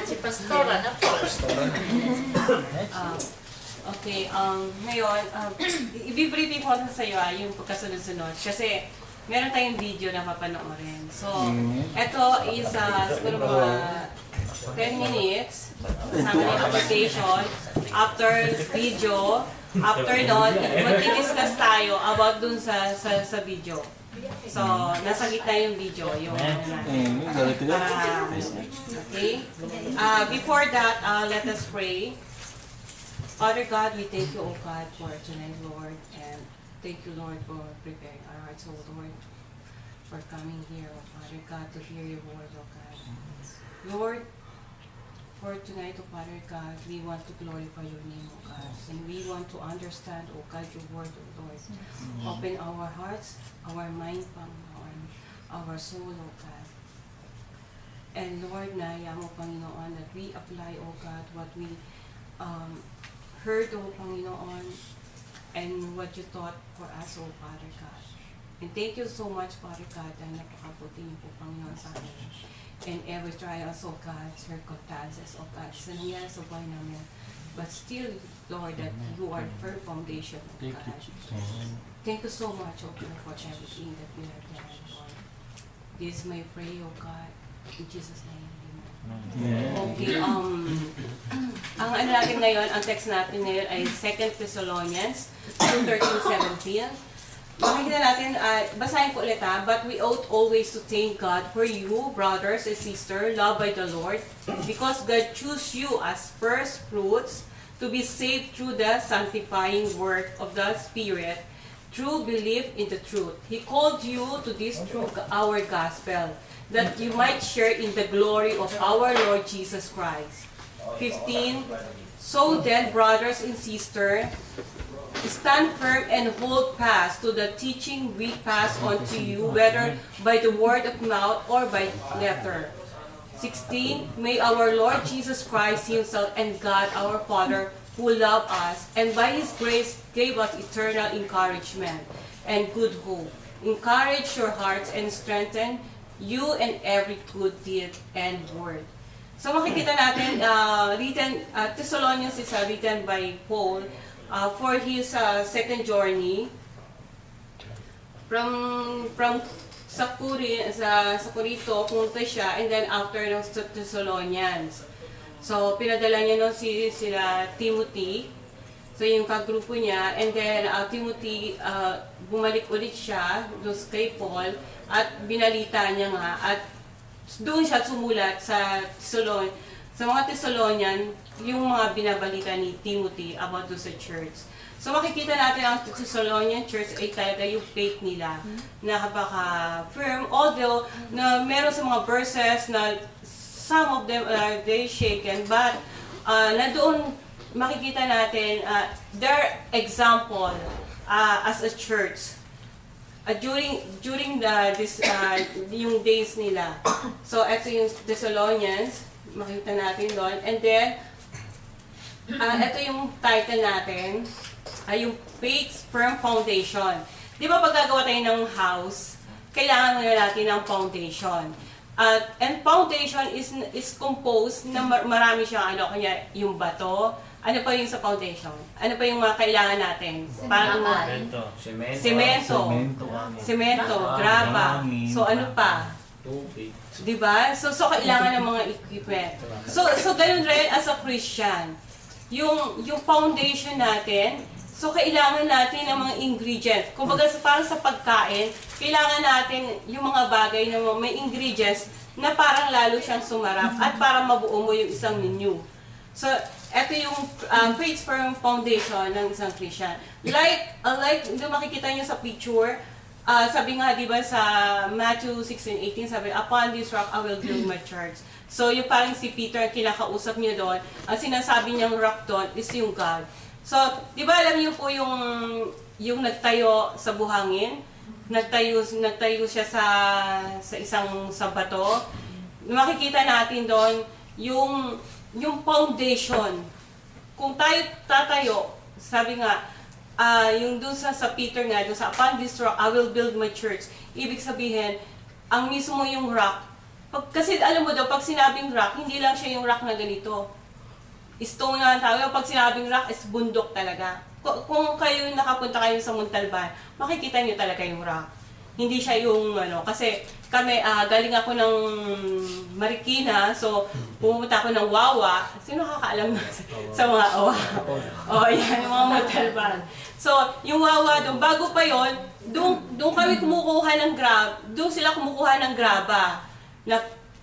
Si Pastora na po. Okay, ngayon, i-briefing ko sa iyo yung pagkasunod-sunod. Kasi meron tayong video na papanoorin. So, ito is siguro mga 10 minutes. Kasama na yung application. After video, after nun, mag-discuss tayo about dun sa video. So, nasa gitna yung video. Yung, okay? Before that, let us pray. Father God, we thank you, O God, for tonight, Lord. And thank you, Lord, for preparing our hearts, O Lord, for coming here, O Father God, to hear your word, O God. Lord, for tonight, O Father God, we want to glorify your name, O God. And we want to understand, O God, your word, O Lord. Open our hearts, our mind, our soul, O God. And Lord, naya mo, Panginoon, that we apply, O God, what we heard, O Panginoon, and what you taught for us, O Father God. And thank you so much, Father God, dahil napakabuti niyo po, Panginoon, sa amin. And every trials, O God, circumstances, O God, sa nangyari sa buhay namin. But still, Lord, that you are the firm foundation, O God. Thank you so much, O God, for everything that we have done, Lord. This may pray, O God, in Jesus' name. Okay, ang ano natin ngayon, ang text natin ngayon ay 2 Thessalonians 2:13-17. Makikita natin, basahin ko ulit but we ought always to thank God for you, brothers and sisters, loved by the Lord, because God chose you as first fruits to be saved through the sanctifying work of the Spirit, through belief in the truth. He called you to this through our gospel, that you might share in the glory of our Lord Jesus Christ. 15. So then, brothers and sisters, stand firm and hold fast to the teaching we pass on to you, whether by the word of mouth or by letter. 16. May our Lord Jesus Christ himself and God our Father, who loved us, and by his grace gave us eternal encouragement and good hope, encourage your hearts and strengthen you and every good deed and word. So makikita natin, Thessalonians is written by Paul for his second journey from sa Corinto, pumunta siya, and then after ng Thessalonians. So pinadala niya nun sila Timothy, so yung kagrupo niya, and then Timothy, bumalik ulit siya doon kay Paul, at binalita niya nga, at doon siya sumulat sa mga Thessalonian, yung mga binabalita ni Timothy about doon sa church. So makikita natin ang Thessalonian church ay talaga yung faith nila, na napaka-firm, although na meron sa mga verses na some of them are very shaken, but na doon makikita natin their example as a church. During yung days nila. So, ito yung Thessalonians, makita natin doon. And then, ito yung title natin, ay yung Faith's Firm Foundation. Di ba pag gagawa tayo ng house, kailangan muna natin ng foundation. And foundation is composed na marami siyang kanya yung bato. Ano pa yung sa foundation? Ano pa yung mga kailangan natin? Parang semento, graba. So ano pa? Diba? So kailangan ng mga equipment. So ganun rin as a Christian. Yung foundation natin, so kailangan natin ng mga ingredients. Kumbaga parang sa pagkain, kailangan natin yung mga bagay na may ingredients na parang lalo siyang sumarap at para mabuo mo yung isang menu. So ito yung Faith's Firm Foundation ng isang Christian. Like makikita niyo sa picture, sabi nga, di ba, sa Matthew 16:18, sabi, upon this rock I will build my church. So, yung parang si Peter, kinakausap niyo doon, ang sinasabi niyang rock doon is yung God. So, di ba, alam niyo po yung nagtayo sa buhangin? Nagtayo siya sa isang bato. Makikita natin doon yung foundation. Kung tayo tatayo, sabi nga, yung dun sa Peter nga, dun sa upon this rock, I will build my church. Ibig sabihin, ang mismo yung rock, Kasi alam mo daw, pag sinabing rock, hindi lang siya yung rock na ganito. Stone nga ang tawag. Pag sinabing rock, is bundok talaga. Kung kayo nakapunta kayo sa Montalban, makikita niyo talaga yung rock. Hindi siya yung kasi kami, galing ako ng Marikina, so pumunta ako ng Wawa. Sino nakakaalam sa mga Wawa? Yan, yung mga Montalban. So, yung Wawa doon, bago pa yon, doon kami kumukuha ng doon sila kumukuha ng graba.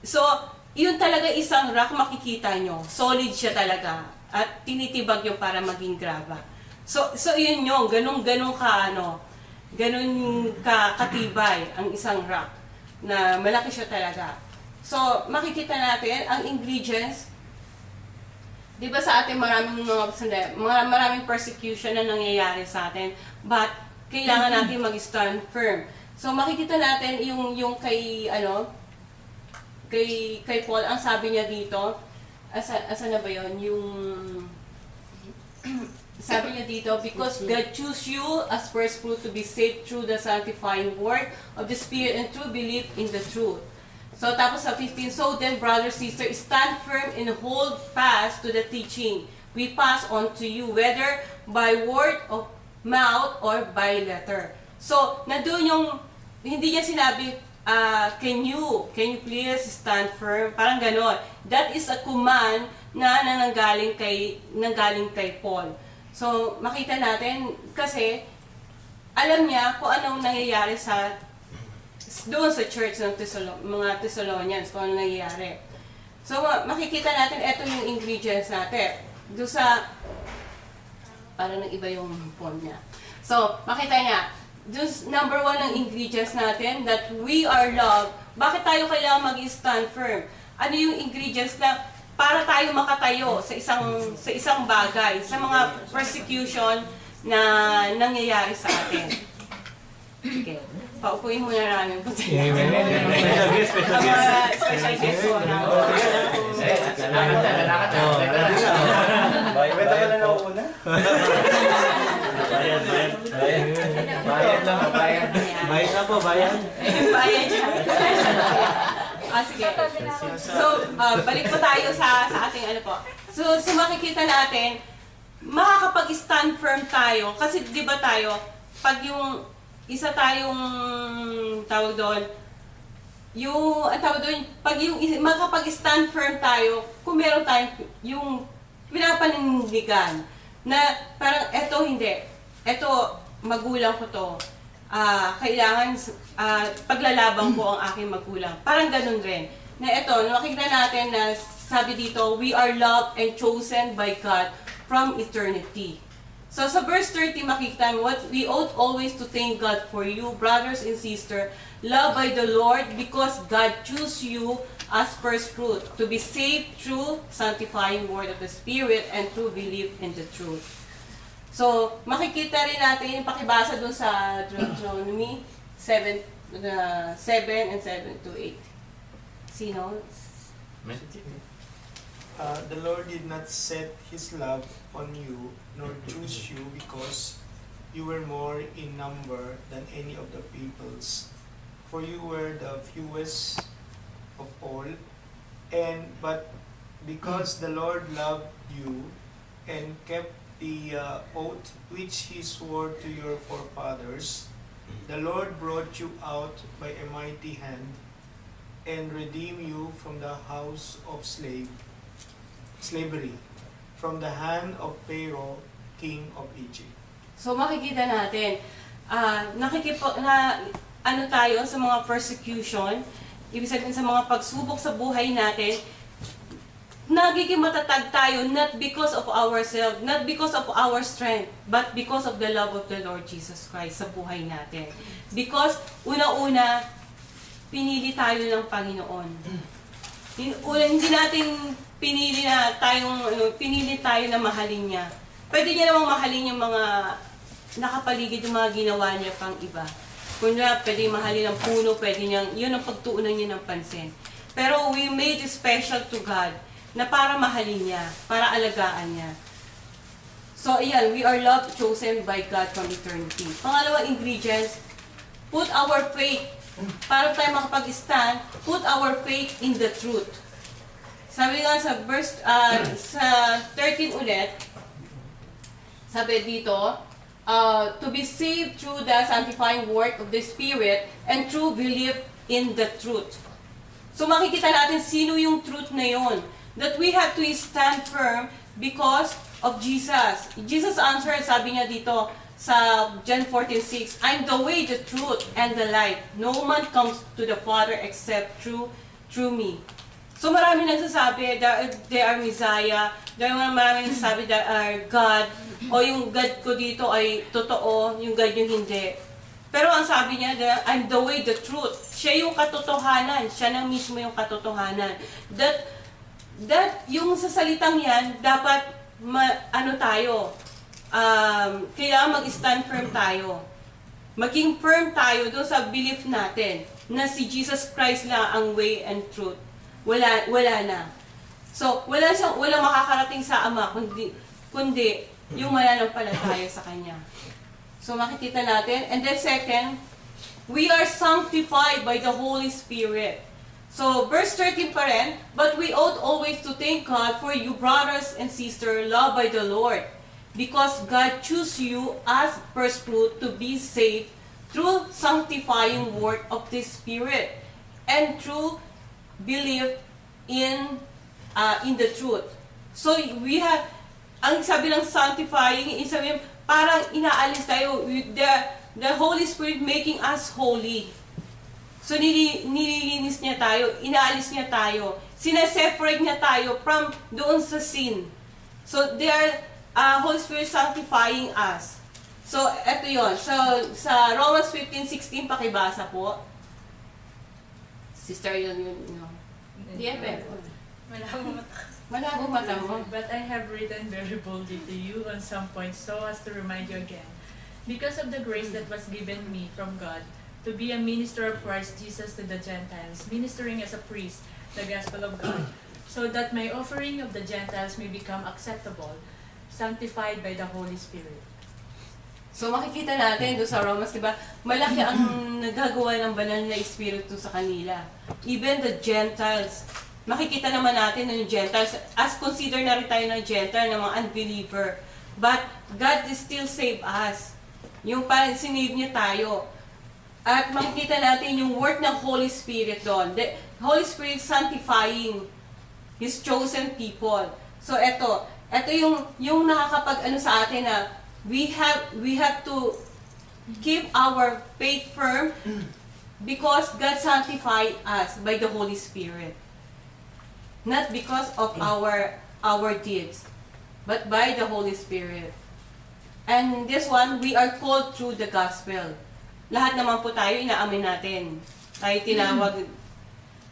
So, yun talaga isang rock, makikita nyo. Solid siya talaga. At tinitibag yung para maging graba. So yun yung, ganun katibay ang isang rock na malaki siya talaga. So makikita natin ang ingredients. 'Di ba sa atin maraming persecution na nangyayari sa atin, but kailangan natin mag-stand firm. So makikita natin yung kay Paul, ang sabi niya dito, asa na ba 'yon? Yung sabi niya dito, because God chose you as first fruit to be saved through the sanctifying word of the Spirit and true belief in the truth. So, tapos sa 15, so then, brothers, sisters, stand firm and hold fast to the teaching we pass on to you, whether by word of mouth or by letter. So, nandun yung, hindi niya sinabi, can you please stand firm? Parang ganon. That is a command na nanggaling kay Paul. So, makita natin, kasi alam niya kung anong nangyayari doon sa church ng mga Thessalonians, kung anong nangyayari. So, makikita natin, ito yung ingredients natin. Doon sa, parang nag-iba yung form niya. So, makita niya, doon, number 1 ng ingredients natin, that we are loved. Bakit tayo kailangan mag-stand firm? Ano yung ingredients na para tayo makatayo sa isang bagay, sa mga persecution na nangyayari sa atin. Okay. Paupuin muna namin po tayo. Special guest po na. Bayad ka na nauna? Bayad na po, bayad. Bayad siya. Sige. So, balik po tayo sa ating po. So makikita natin, makakapag-stand firm tayo. Kasi di ba tayo, pag yung isa tayong tawag doon, pag yung makakapag-stand firm tayo, kung meron tayong yung pinapanindigan na parang eto hindi, eto magulang ko to. Kailangan paglalabang ko ang aking magulang. Parang ganun rin. Na ito, nakikita natin na sabi dito, we are loved and chosen by God from eternity. So sa verse 30 makikita mo, what we ought always to thank God for you, brothers and sisters, loved by the Lord, because God chose you as first fruit to be saved through sanctifying word of the Spirit and through belief in the truth. So, makikita rin natin yung pakibasa dun sa Deuteronomy 7 and 7 to 8. Sino? The Lord did not set His love on you, nor choose you because you were more in number than any of the peoples. For you were the fewest of all, but because the Lord loved you and kept the oath which He swore to your forefathers, the Lord brought you out by a mighty hand and redeemed you from the house of slavery, from the hand of Pharaoh, king of Egypt. So makikita natin, tayo sa mga persecution, ibig sabihin sa mga pagsubok sa buhay natin, nagiging matatag tayo not because of ourselves, not because of our strength, but because of the love of the Lord Jesus Christ sa buhay natin. Because una-una, pinili tayo ng Panginoon. Hindi natin pinili tayo na mahalin niya. Pwede niya namang mahalin yung mga nakapaligid, yung mga ginawa niya pang iba. Kung na, pwede mahalin ang puno, pwede niyang, yun ang pagtuunan niya ng pansin. Pero we made it special to God na para mahalin niya, para alagaan niya. So, ayan, we are loved, chosen by God from eternity. Pangalawang ingredients, put our faith para tayo makapag-stand, put our faith in the truth. Sabi nga sa verse, sa 13 ulit, sabi dito, to be saved through the sanctifying work of the Spirit and through belief in the truth. So makikita natin sino yung truth na yun. That we have to stand firm because of Jesus. Jesus answered, sabi niya dito sa John 14:6, I'm the way, the truth, and the life. No man comes to the Father except through me. So marami nagsasabi that they are Messiah. Marami nagsasabi that are God. O yung God ko dito ay totoo, yung God yung hindi. Pero ang sabi niya, I'm the way, the truth. Siya yung katotohanan. Siya na mismo yung katotohanan. That yung sa salitang yan, dapat kailangan mag-stand firm tayo. Maging firm tayo doon sa belief natin na si Jesus Christ lang ang way and truth. Wala na. So, walang makakarating sa Ama kundi yung mananampalataya sa Kanya. So, makikita natin. And then second, we are sanctified by the Holy Spirit. So, verse 13 pa rin, but we ought always to thank God for you, brothers and sisters, loved by the Lord, because God chose you as first fruit to be saved through sanctifying work of the Spirit and through belief in the truth. So, we have, ang sabi ng sanctifying, sabi parang inaalis tayo, the Holy Spirit making us holy. So, nililinis niya tayo, inaalis niya tayo, sineseparate niya tayo from doon sa sin. So, Holy Spirit sanctifying us. So, eto yun. So, sa Romans 15:16, pakibasa po. Sister, yun. Malabo mata mo. But I have written very boldly to you on some points so as to remind you again, because of the grace that was given me from God, to be a minister of Christ Jesus to the Gentiles, ministering as a priest the gospel of God, so that my offering of the Gentiles may become acceptable, sanctified by the Holy Spirit. So makikita natin doon sa Romans, diba, malaki ang nagagawa ng banal na Espiritu sa kanila. Even the Gentiles, makikita naman natin ng Gentiles, as consider na rin tayo ng Gentile, ng mga unbeliever. But God still save us. Yung sinave niya tayo. At makikita natin yung work ng Holy Spirit doon. The Holy Spirit sanctifying His chosen people. So eto yung nakakapag-ano sa atin na we have to keep our faith firm because God sanctified us by the Holy Spirit. Not because of our deeds, but by the Holy Spirit. And this one, we are called through the gospel. Lahat naman po tayo, inaamin natin. Tayo tinawag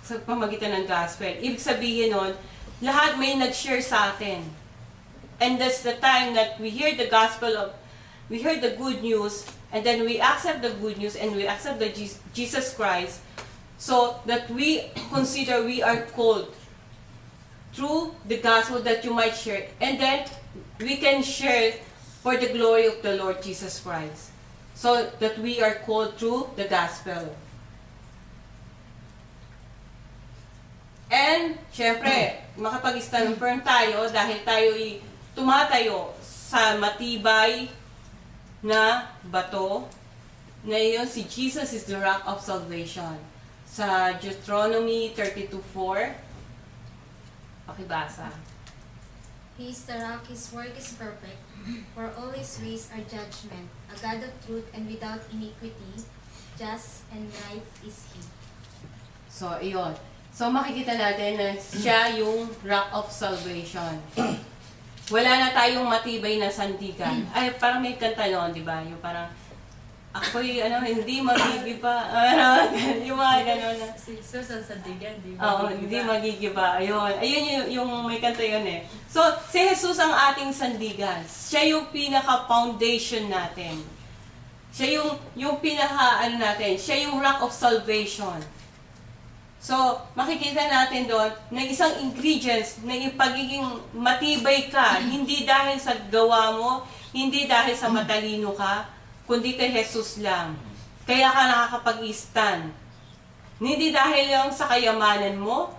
sa pamagitan ng gospel. Ibig sabihin nun, lahat may nag-share sa atin. And that's the time that we hear the we hear the good news, and then we accept the good news, and we accept the Jesus Christ, so that we consider we are called through the gospel that you might share. And then, we can share for the glory of the Lord Jesus Christ. So that we are called through the gospel. And, syempre, makapag-stand firm tayo dahil tayo tumatayo sa matibay na bato na yun, si Jesus is the rock of salvation. Sa Deuteronomy 32:4, pakibasa. He is the rock, His work is perfect, for all His ways are judgment, a God of truth and without iniquity, just and right is He. So, iyon. So, makikita natin na siya yung rock of salvation. Wala na tayong matibay na sandigan. Ay, parang may kanta noon, di ba? Yung parang, ako'y, hindi magigiba. Yung mga gano'n na. Si Jesus ang sandigan, di ba? Oo, hindi magigiba. Ayun. Ayun yung may kanta yun eh. So, si Jesus ang ating sandigan. Siya yung pinaka-foundation natin. Siya yung pinaka-ano natin. Siya yung rock of salvation. So, makikita natin doon na isang ingredients na yung pagiging matibay ka, hindi dahil sa gawa mo, hindi dahil sa matalino ka, kundi kay Jesus lang. Kaya ka nakakapag-stand. Hindi dahil lang sa kayamanan mo,